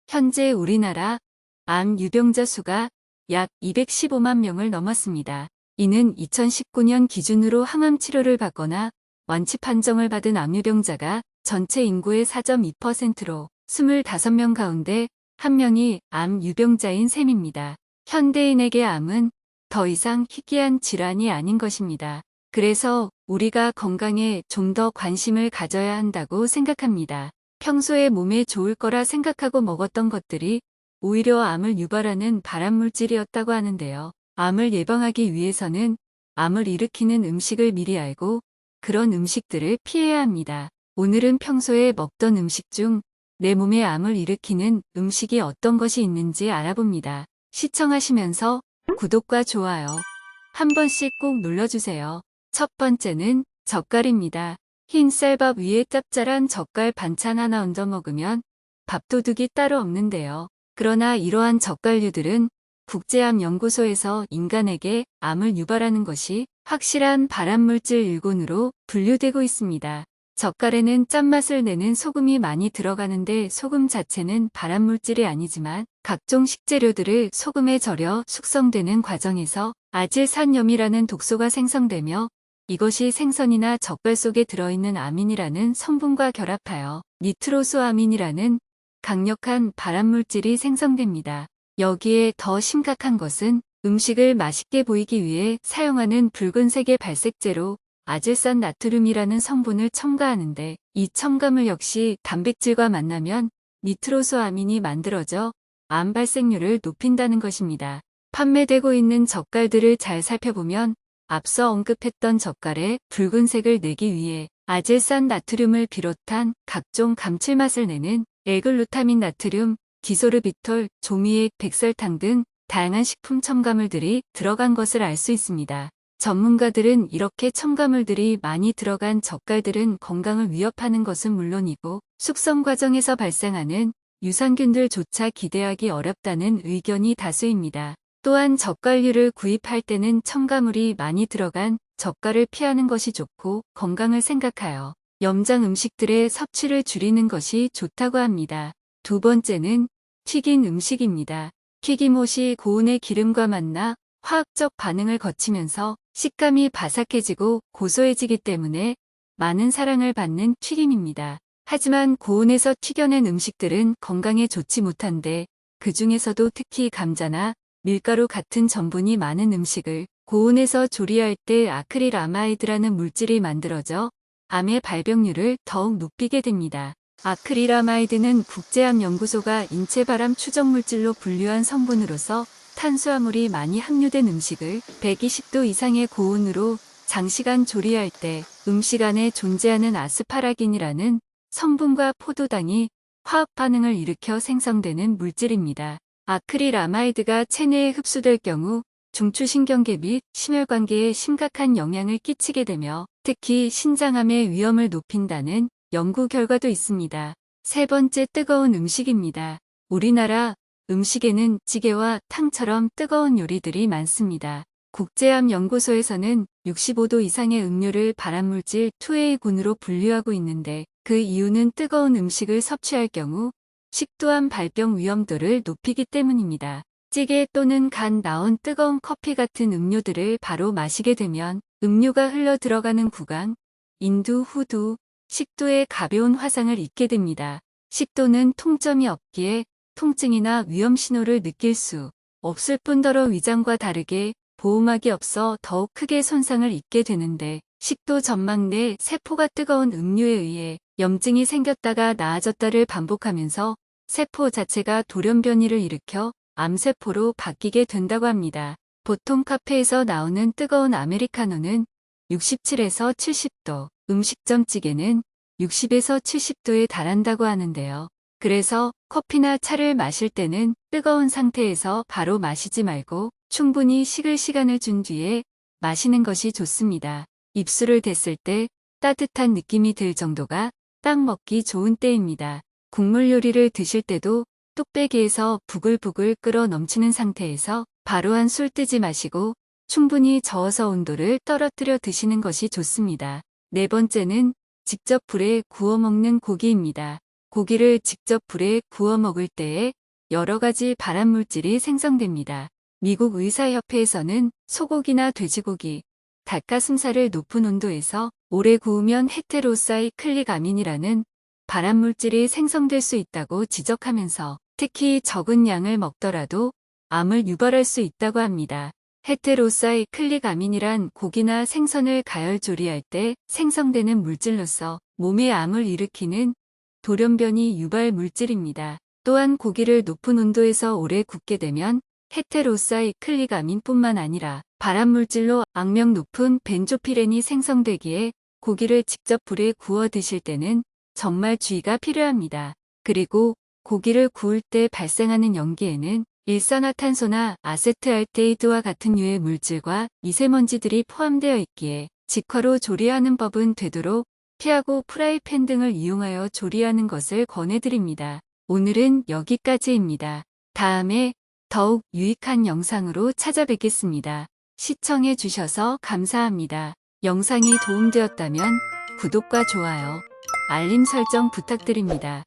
현재 우리나라 암 유병자 수가 약 215만 명을 넘었습니다. 이는 2019년 기준으로 항암 치료를 받거나 완치 판정을 받은 암 유병자가 전체 인구의 4.2%로 25명 가운데 1명이 암 유병자인 셈입니다. 현대인에게 암은 더 이상 희귀한 질환이 아닌 것입니다. 그래서 우리가 건강에 좀 더 관심을 가져야 한다고 생각합니다. 평소에 몸에 좋을 거라 생각하고 먹었던 것들이 오히려 암을 유발하는 발암물질이었다고 하는데요. 암을 예방하기 위해서는 암을 일으키는 음식을 미리 알고 그런 음식들을 피해야 합니다. 오늘은 평소에 먹던 음식 중 내 몸에 암을 일으키는 음식이 어떤 것이 있는지 알아봅니다. 시청하시면서 구독과 좋아요 한 번씩 꼭 눌러주세요. 첫 번째는 젓갈입니다. 흰 쌀밥 위에 짭짤한 젓갈 반찬 하나 얹어 먹으면 밥도둑이 따로 없는데요. 그러나 이러한 젓갈류들은 국제암연구소에서 인간에게 암을 유발하는 것이 확실한 발암물질 일군으로 분류되고 있습니다. 젓갈에는 짠맛을 내는 소금이 많이 들어가는데 소금 자체는 발암물질이 아니지만 각종 식재료들을 소금에 절여 숙성되는 과정에서 아질산염이라는 독소가 생성되며 이것이 생선이나 젓갈 속에 들어있는 아민이라는 성분과 결합하여 니트로소아민이라는 강력한 발암물질이 생성됩니다. 여기에 더 심각한 것은 음식을 맛있게 보이기 위해 사용하는 붉은색의 발색제로 아질산 나트륨이라는 성분을 첨가하는데 이 첨가물 역시 단백질과 만나면 니트로소아민이 만들어져 암 발생률을 높인다는 것입니다. 판매되고 있는 젓갈들을 잘 살펴보면 앞서 언급했던 젓갈에 붉은색을 내기 위해 아질산 나트륨을 비롯한 각종 감칠맛을 내는 L글루타민 나트륨, 디소르비톨, 조미액, 백설탕 등 다양한 식품 첨가물들이 들어간 것을 알 수 있습니다. 전문가들은 이렇게 첨가물들이 많이 들어간 젓갈들은 건강을 위협하는 것은 물론이고 숙성 과정에서 발생하는 유산균들조차 기대하기 어렵다는 의견이 다수입니다. 또한 젓갈류를 구입할 때는 첨가물이 많이 들어간 젓갈을 피하는 것이 좋고 건강을 생각하여 염장 음식들의 섭취를 줄이는 것이 좋다고 합니다. 두 번째는 튀긴 음식입니다. 튀김옷이 고온의 기름과 만나 화학적 반응을 거치면서 식감이 바삭해지고 고소해지기 때문에 많은 사랑을 받는 튀김입니다. 하지만 고온에서 튀겨낸 음식들은 건강에 좋지 못한데 그 중에서도 특히 감자나 밀가루 같은 전분이 많은 음식을 고온에서 조리할 때 아크릴아마이드라는 물질이 만들어져 암의 발병률을 더욱 높이게 됩니다. 아크릴아마이드는 국제암연구소가 인체발암 추정물질로 분류한 성분으로서 탄수화물이 많이 함유된 음식을 120도 이상의 고온으로 장시간 조리할 때 음식 안에 존재하는 아스파라긴이라는 성분과 포도당이 화학 반응을 일으켜 생성되는 물질입니다. 아크릴아마이드가 체내에 흡수될 경우 중추신경계 및 심혈관계에 심각한 영향을 끼치게 되며 특히 신장암의 위험을 높인다는 연구 결과도 있습니다. 세 번째, 뜨거운 음식입니다. 우리나라 음식에는 찌개와 탕처럼 뜨거운 요리들이 많습니다. 국제암연구소에서는 65도 이상의 음료를 발암물질 2A군으로 분류하고 있는데 그 이유는 뜨거운 음식을 섭취할 경우 식도암 발병 위험도를 높이기 때문입니다. 찌개 또는 간 나온 뜨거운 커피 같은 음료들을 바로 마시게 되면 음료가 흘러 들어가는 구강, 인두, 후두, 식도에 가벼운 화상을 입게 됩니다. 식도는 통점이 없기에 통증이나 위험 신호를 느낄 수 없을 뿐더러 위장과 다르게 보호막이 없어 더욱 크게 손상을 입게 되는데 식도 점막 내 세포가 뜨거운 음료에 의해 염증이 생겼다가 나아졌다를 반복하면서 세포 자체가 돌연변이를 일으켜 암세포로 바뀌게 된다고 합니다. 보통 카페에서 나오는 뜨거운 아메리카노는 67에서 70도, 음식점 찌개는 60에서 70도에 달한다고 하는데요. 그래서 커피나 차를 마실 때는 뜨거운 상태에서 바로 마시지 말고 충분히 식을 시간을 준 뒤에 마시는 것이 좋습니다. 입술을 댔을 때 따뜻한 느낌이 들 정도가 딱 먹기 좋은 때입니다. 국물 요리를 드실 때도 뚝배기에서 부글부글 끓어 넘치는 상태에서 바로 한 술 뜨지 마시고 충분히 저어서 온도를 떨어뜨려 드시는 것이 좋습니다. 네 번째는 직접 불에 구워 먹는 고기입니다. 고기를 직접 불에 구워 먹을 때에 여러 가지 발암물질이 생성됩니다. 미국 의사협회에서는 소고기나 돼지고기, 닭가슴살을 높은 온도에서 오래 구우면 헤테로사이클릭아민이라는 발암물질이 생성될 수 있다고 지적하면서 특히 적은 양을 먹더라도 암을 유발할 수 있다고 합니다. 헤테로사이클릭아민이란 고기나 생선을 가열 조리할 때 생성되는 물질로서 몸에 암을 일으키는 돌연변이 유발 물질입니다. 또한 고기를 높은 온도에서 오래 굽게 되면 헤테로사이클릭아민뿐만 아니라 발암물질로 악명 높은 벤조피렌이 생성되기에 고기를 직접 불에 구워 드실 때는 정말 주의가 필요합니다. 그리고 고기를 구울 때 발생하는 연기에는 일산화탄소나 아세트알데히드와 같은 유해 물질과 미세먼지들이 포함되어 있기에 직화로 조리하는 법은 되도록 피하고 프라이팬 등을 이용하여 조리하는 것을 권해드립니다. 오늘은 여기까지입니다. 다음에 더욱 유익한 영상으로 찾아뵙겠습니다. 시청해 주셔서 감사합니다. 영상이 도움되었다면 구독과 좋아요, 알림 설정 부탁드립니다.